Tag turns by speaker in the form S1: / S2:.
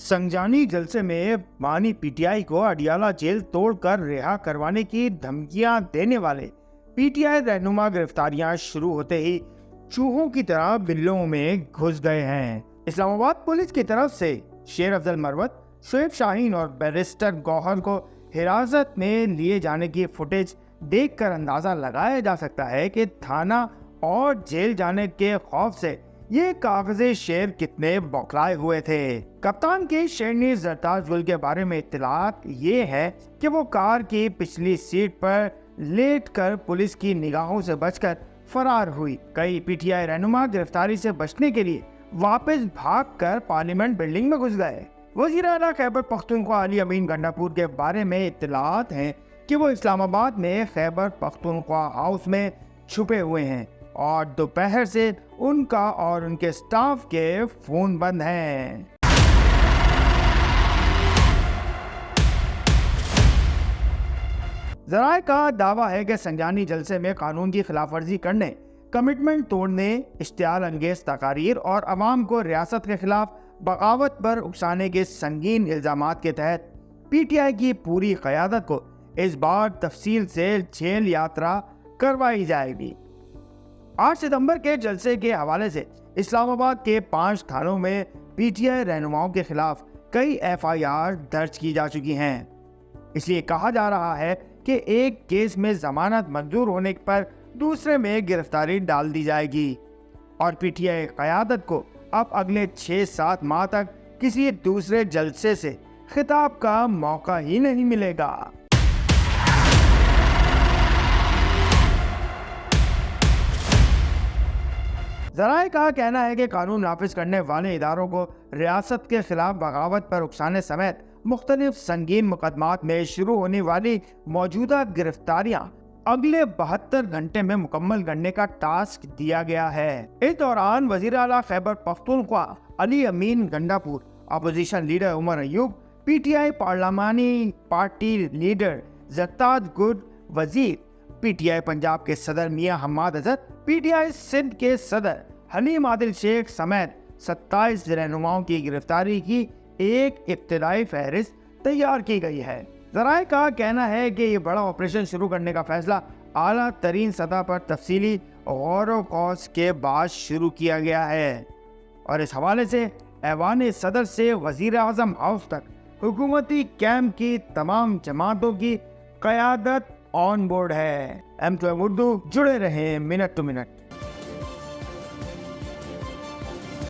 S1: संजानी जलसे में मानी पीटीआई को अडियाला जेल तोड़कर रिहा करवाने की धमकियां देने वाले पीटीआई रहनुमा गिरफ्तारियां शुरू होते ही चूहों की तरह बिल्लों में घुस गए हैं। इस्लामाबाद पुलिस की तरफ से शेर अफजल मरवत, शोएब शाहीन और बैरिस्टर गौहर को हिरासत में लिए जाने की फुटेज देखकर अंदाजा लगाया जा सकता है कि थाना और जेल जाने के खौफ से ये कागजी शेर कितने बौखलाए हुए थे। कप्तान के शेरनी जरताज गुल के बारे में इत्तलात ये है कि वो कार की पिछली सीट पर लेटकर पुलिस की निगाहों से बचकर फरार हुई। कई पीटीआई रहनुमा गिरफ्तारी से बचने के लिए वापस भागकर पार्लियामेंट बिल्डिंग में घुस गए। वज़ीर आला खैबर पख्तूनख्वा अली अमीन गंडापुर के बारे में इत्तलात हैं कि वो इस्लामाबाद में खैबर पख्तूनख्वा हाउस में छुपे हुए हैं और दोपहर से उनका और उनके स्टाफ के फोन बंद हैं। ज़राए का दावा है कि संजानी जलसे में कानून की खिलाफवर्जी करने, कमिटमेंट तोड़ने, इश्तियाल अंगेज तकारीर और अवाम को रियासत के खिलाफ बगावत पर उकसाने के संगीन इल्जामात के तहत पीटीआई की पूरी क़यादत को इस बार तफसील से जेल यात्रा करवाई जाएगी। 8 सितंबर के जलसे के हवाले से इस्लामाबाद के 5 थानों में पीटीआई रहनुमाओं के खिलाफ कई एफआईआर दर्ज की जा चुकी हैं। इसलिए कहा जा रहा है कि एक केस में जमानत मंजूर होने पर दूसरे में गिरफ्तारी डाल दी जाएगी और पीटीआई क़यादत को अब अगले 6-7 माह तक किसी दूसरे जलसे से खिताब का मौका ही नहीं मिलेगा। ज़राए का कहना है कि कानून नाफिज करने वाले इदारों को रियासत के खिलाफ बगावत पर उकसाने समेत मुख्तलिफ संगीन मुकदमात में शुरू होने वाली मौजूदा गिरफ्तारियां अगले 72 घंटे में मुकम्मल करने का टास्क दिया गया है। इस दौरान वज़ीर आला Khyber Pakhtunkhwa Ali Amin Gandapur, opposition leader Omar Ayub, PTI पार्लियामानी party leader Zartaj Gul Wazir, PTI Punjab के सदर मियां हम्माद अजहर, पीटीआई सिंध के सदर हलीम आदिल शेख समेत 27 रहनुमाओं की गिरफ्तारी की एक इब्तिदाई फहरिस्त तैयार की गई है। ज़राए का कहना है कि ये बड़ा ऑपरेशन शुरू करने का फैसला आला तरीन सतह पर तफसीली गौर व कौस के बाद शुरू किया गया है और इस हवाले से ऐवान सदर से वज़ीर आज़म हाउस तक हुकूमती कैंप की तमाम जमातों की क़यादत ऑन बोर्ड है। M2M उर्दू, जुड़े रहें मिनट टू मिनट।